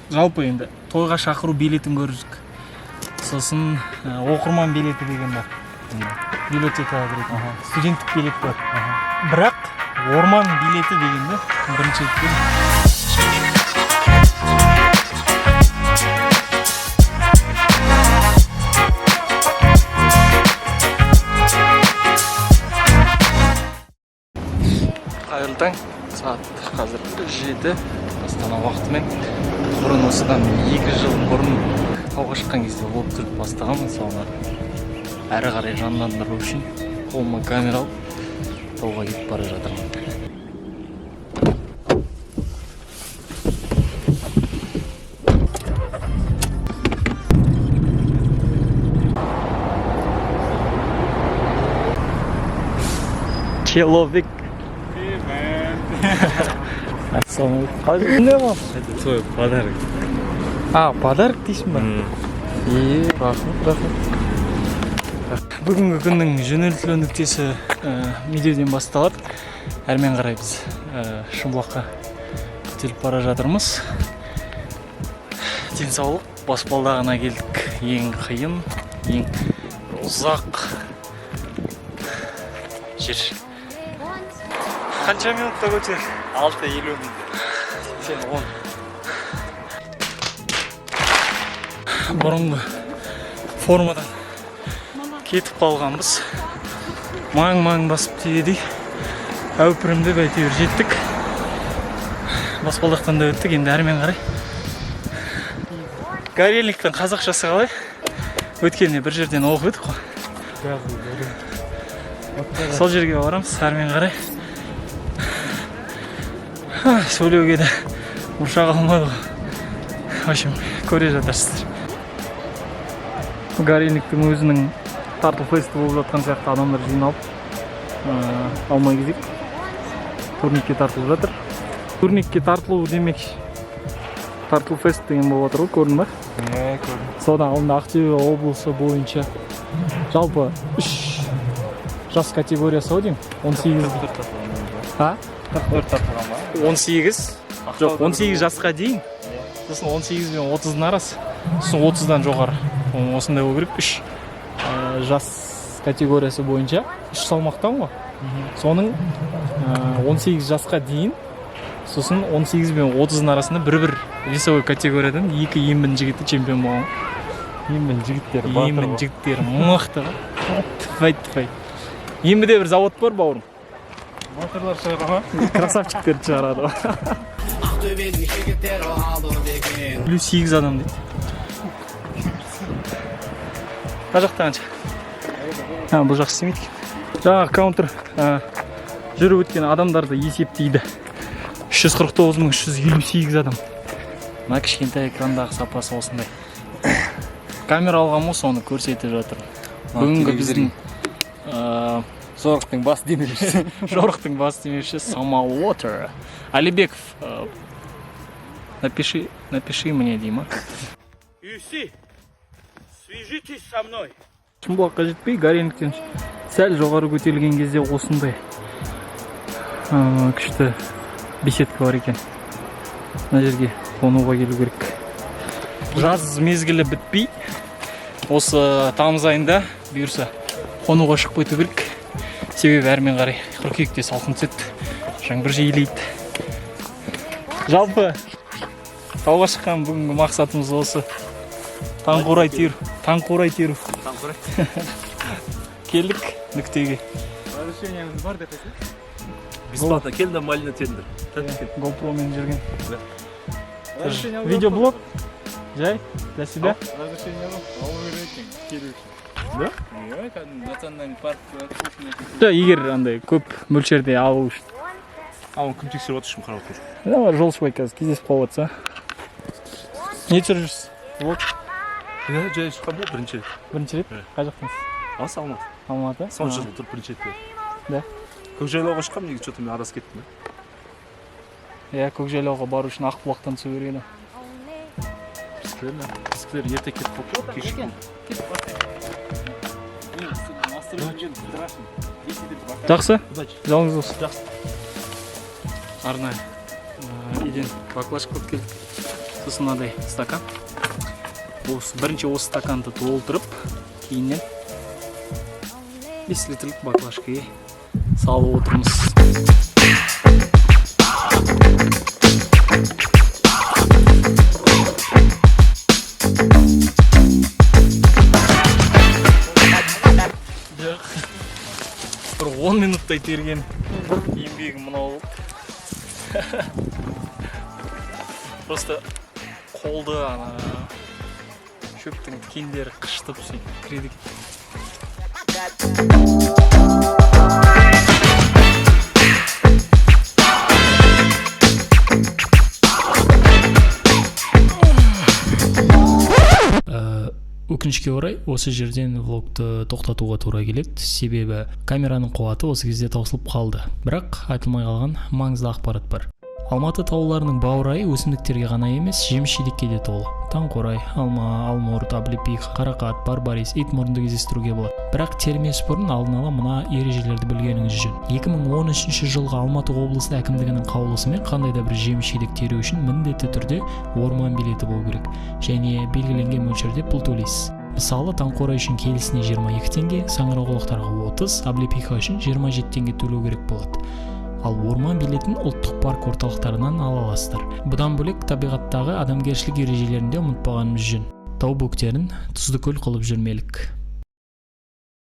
жалпы енді тойға шақыру билетін көрдік. Сосын оқырман билеті деген бар. Библиотекаға кіретін. Студенттік билет бар. Бірақ орман билеті дегенде бірінші рет қайырлы таң. Сағат қазір 7. Астана уақытымен. Бұрын осыдан 2 жыл бұрын тауға шыққан кезде влог түсіріп бастағанмын. Соны әрі қарай жандандыру үшін қолыма камера алып тауға кетіп бара жатырмын. Человек. Не var? Это твой подарок. Подарок дейсің ба? Рахмет. Бүгінгі күннің жөнелтілу нүктесі медеуден басталады. Әрмен қарай біз Шымбұлаққа көтеріліп бара жатырмыз. Денсаулық баспалдағына келдік. Ең қиын, ең ұзақ жер. Қанша минутта көтер? 6:50 минут. Сен 10. Бұрынғы формадан кетіп қалғанбыз. Маң басып тиеді. Әупірімді бәйтеуір жеттік. Баспалдақтан да өттік. Енді әрмен қарай. Горельниктің қазақшасы қалай? Өткенде бір жерден оқып өттік қой. Сол жерге барамыз, әрмен қарай. Сөйлеуге де мұрша қалмады ғой. В общем, көре жатарсыздар. Горельниктің өзінің тарту фесті болып жатқан сияқты адамдар жиналып алмай кезек турникке тартылып жатыр. Турникке тартылу демек тарту фест деген болып жатыр ғой, көрдің ба? Көрдім. Содан алдында Ақтөбе облысы бойынша жалпы 3 жас категориясы ғой деймін. 18. 44 тартылған ба? 18. Жоқ, 18 жасқа дейін. Сосын 18 бен 30-ның арасы. Сосын 30-дан жоғары. Осындай болу керек. 3 жас категориясы бойынша 3 салмақтан ғой. Соның 18 жасқа дейін, сосын 18 бен 30-ның арасында бір весовой категориядан 2 емін жігіті чемпион болған. Емін жігіттері Емін жігіттері мықты. Тфай. Еміде бір завод бар, бауырым. Батырлар шығара ма? Красавчиктерді шығарады. Плюс 8 адам дейді. Қай жақта қанша? Бұл жақсы істемейді екен. Жаңағы каунтер жүріп өткен адамдарды есептейді. 349.358 адам. Мына кішкентай экрандағы сапасы осындай. Камера алған мұз оны көрсетіп жатыр. Бүгінгі біздің Жорықтың бас демеушісі. Жорықтың бас демеушісі Самал Water. Алибеков, напиши мне, Дима. Юси, свяжитесь со мной. Шымбұлаққа жетпей, Горельниктен сәл жоғары көтерілген кезде осындай күшті беседка бар екен. Мына жерге қонуға келу керек. Жаз мезгілі бітпей, осы тамыз айында бұйырса қонуға шығып кету керек. Себебі әрмен қарай қыркүйекте салқын түседі, жаңбыр жиілейді. Жалпы тауға шыққан бүгінгі мақсатымыз осы. Таңқурай теру. Келдік нүктеге. Разрешениеміз бар деп айтты. Бесплатно келді, малина тендер. GoPro мен жүрген. Видеоблог? Жай? Для себя? Разрешение алып беретін келу үшін. Да? Национальный парк. Егер андай көп мөлшерде алу үшін. Оны кім тексеріп отыр үшін қарап тұр. Жолшыбай қазір кездесіп қалып жатса. Не түсіріп жүрсіз? Влог? Жай шыққан бұл бірінші рет. Бірінші рет? Қай жақтыңыз? Алматы. Алматы? Сонша жыл тұрып бірінші рет. Да? Көкжайлауға шыққам, неге что-то мен адасып кеттім. Көкжайлауға бару үшін Ақбұлақтан түсу керек еді. Біздер ерте кетіп қалып, кешіккен. Жақсы? Удачи. Жолыңыз болсын. Жақсы. Арнайы үйден баклажка алып келдік. сосын мынандай стакан. Бірінші осы стаканды толтырып, кейіннен 5 литрлік баклажкаға салып отырмыз. Бір 10 минуттай терген еңбегім мынау болды. Просто қолды шөптің кендері қышытып кіреді. Өкінішке орай, осы жерден влогты тоқтатуға тура келеді, себебі камераның қуаты осы кезде таусылып қалды. Бірақ айтылмай қалған маңызды ақпарат бар. Алматы тауларының баурайы өсімдіктерге ғана емес, жеміс-жидекке де толы. Таңқурай, алма, алмұрт, облепих, қарақат, барбарис, итмұрынды кездестіруге болады. Бірақ термес бұрын алдын ала мына ережелерді білгеніңіз жөн. 2013 жылғы Алматы облысы әкімдігінің қаулысымен қандай да бір жеміс-жидек теру үшін міндетті түрде орман билеті болу керек және белгіленген мөлшерде пұл төлейсіз. Мысалы, таңқурай үшін келісіне 22 теңге, саңырауқұлақтарға 30, облепиха үшін 27 теңге төлеу керек болады. Ал орман билетін ұлттық парк орталықтарынан ала аласыздар. Бұдан бөлек табиғаттағы адамгершілік ережелерінде ұмытпағанымыз жөн. Тау бөктерін тұзды көл қылып жүрмелік.